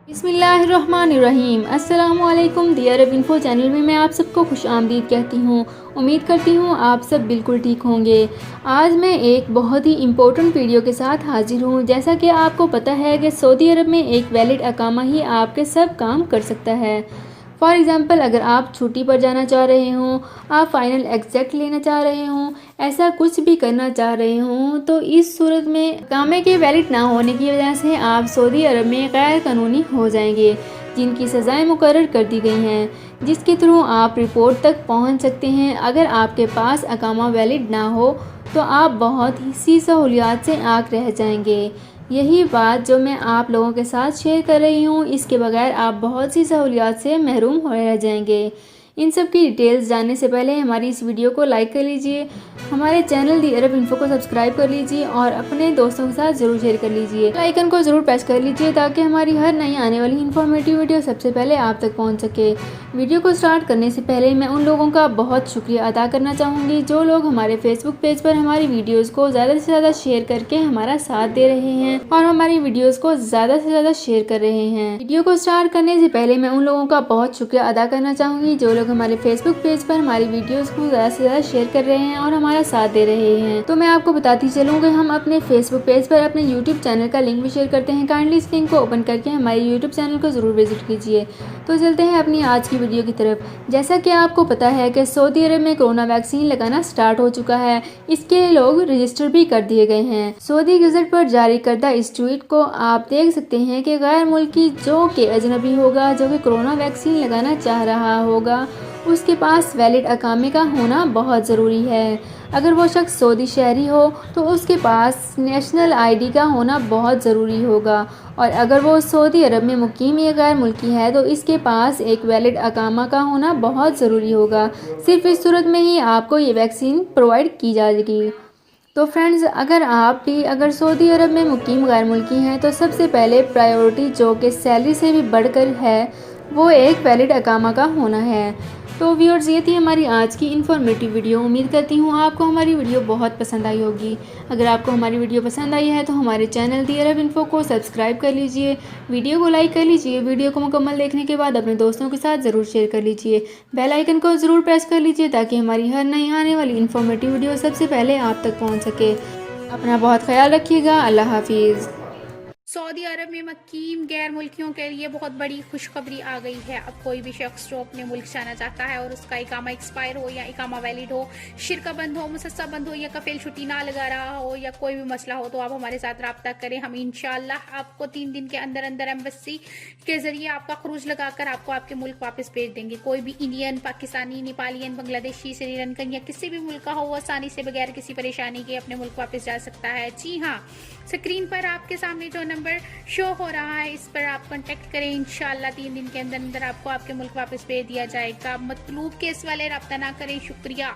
बिस्मिल्लाहिर्रहमानिर्रहीम। अस्सलामुअलैकुम दी अरब info channel में मैं आप सबको खुश आमदीद कहती हूँ। उम्मीद करती हूँ आप सब बिल्कुल ठीक होंगे। आज मैं एक बहुत ही इम्पोर्टेंट वीडियो के साथ हाजिर हूँ। जैसा कि आपको पता है कि सऊदी अरब में एक वैलिड अकामा ही आपके सब काम कर सकता है। फॉर एग्ज़ाम्पल, अगर आप छुट्टी पर जाना चाह रहे हों, आप फ़ाइनल एग्ज़ैक्ट लेना चाह रहे हों, ऐसा कुछ भी करना चाह रहे हों, तो इस सूरत में इकामे के वैलिड ना होने की वजह से आप सऊदी अरब में गैर कानूनी हो जाएंगे, जिनकी सज़ाएं मुकर्रर कर दी गई हैं, जिसके थ्रू आप रिपोर्ट तक पहुंच सकते हैं। अगर आपके पास अकामा वैलिड ना हो तो आप बहुत ही सी सहूलियात से आग रह जाएंगे। यही बात जो मैं आप लोगों के साथ शेयर कर रही हूँ, इसके बगैर आप बहुत सी सहूलियात से महरूम हो रह जाएंगे। इन सब की डिटेल्स जानने से पहले हमारी इस वीडियो को लाइक कर लीजिए, हमारे चैनल दी अरब इन्फो को सब्सक्राइब कर लीजिए और अपने दोस्तों के साथ ज़रूर शेयर कर लीजिए। आइकन को ज़रूर प्रेस कर लीजिए ताकि हमारी हर नई आने वाली इन्फॉर्मेटिव वीडियो सबसे पहले आप तक पहुंच सके। वीडियो को स्टार्ट करने से पहले मैं उन लोगों का बहुत शुक्रिया अदा करना चाहूँगी जो लोग हमारे फेसबुक पेज पर हमारी वीडियोज़ को ज़्यादा से ज़्यादा शेयर करके हमारा साथ दे रहे हैं और हमारी वीडियोज़ को ज़्यादा से ज़्यादा शेयर कर रहे हैं। वीडियो को स्टार्ट करने से पहले मैं उन लोगों का बहुत शुक्रिया अदा करना चाहूँगी जो लोग हमारे फेसबुक पेज पर हमारी वीडियोस को ज़्यादा से ज़्यादा शेयर कर रहे हैं और हमारा साथ दे रहे हैं। तो मैं आपको बताती चलूँ कि हम अपने फेसबुक पेज पर अपने यूट्यूब चैनल का लिंक भी शेयर करते हैं। काइंडली इस लिंक को ओपन करके हमारे यूट्यूब चैनल को ज़रूर विजिट कीजिए। तो चलते हैं अपनी आज की वीडियो की तरफ। जैसा कि आपको पता है कि सऊदी अरब में कोरोना वैक्सीन लगाना स्टार्ट हो चुका है। इसके लिए लोग रजिस्टर भी कर दिए गए हैं। सऊदी गज़ट पर जारी करदा इस ट्वीट को आप देख सकते हैं कि गैर मुल्की जो कि अजनबी होगा, जो कि कोरोना वैक्सीन लगाना चाह रहा होगा, उसके पास वैलिड अकामे का होना बहुत ज़रूरी है। अगर वो शख्स सऊदी शहरी हो तो उसके पास नेशनल आईडी का होना बहुत ज़रूरी होगा, और अगर वो सऊदी अरब में मुकीम या गैर मुल्की है तो इसके पास एक वैलिड अकामा का होना बहुत ज़रूरी होगा। सिर्फ इस सूरत में ही आपको ये वैक्सीन प्रोवाइड की जाएगी। तो फ्रेंड्स, अगर सऊदी अरब में मुकीम गैर मुल्की हैं तो सबसे पहले प्रायोरिटी जो कि सैलरी से भी बढ़कर है, वो एक वैलिड अकामा का होना है। तो व्यूअर्स, ये थी हमारी आज की इन्फॉर्मेटिव वीडियो। उम्मीद करती हूँ आपको हमारी वीडियो बहुत पसंद आई होगी। अगर आपको हमारी वीडियो पसंद आई है तो हमारे चैनल दी अरब इन्फो को सब्सक्राइब कर लीजिए, वीडियो को लाइक कर लीजिए, वीडियो को मुकम्मल देखने के बाद अपने दोस्तों के साथ ज़रूर शेयर कर लीजिए, बेल आइकन को ज़रूर प्रेस कर लीजिए ताकि हमारी हर नई आने वाली इन्फॉर्मेटिव वीडियो सबसे पहले आप तक पहुँच सके। अपना बहुत ख्याल रखिएगा। अल्लाह हाफिज़। सऊदी अरब में मुकीम गैर मुल्कियों के लिए बहुत बड़ी खुशखबरी आ गई है। अब कोई भी शख्स जो अपने मुल्क जाना चाहता है और उसका इकामा एक्सपायर हो या इकामा वैलिड हो, शिरका बंद हो, मुसस्सा बंद हो या कफील छुट्टी ना लगा रहा हो या कोई भी मसला हो, तो आप हमारे साथ रब्ता करें। हम इंशाल्लाह आपको 3 दिन के अंदर अंदर एम्बेसी के जरिए आपका खरूज लगाकर आपको आपके मुल्क वापस भेज देंगे। कोई भी इंडियन, पाकिस्तानी, नेपालियन, बांग्लादेशी, श्रीलंकन या किसी भी मुल्क का हो, वो आसानी से बगैर किसी परेशानी के अपने मुल्क वापस जा सकता है। जी हाँ, स्क्रीन पर आपके सामने जो नंबर शो हो रहा है, इस पर आप कांटेक्ट करें। इंशाल्लाह 3 दिन के अंदर अंदर आपको आपके मुल्क वापस भेज दिया जाएगा। मतलूब केस वाले रब्ता ना करें। शुक्रिया।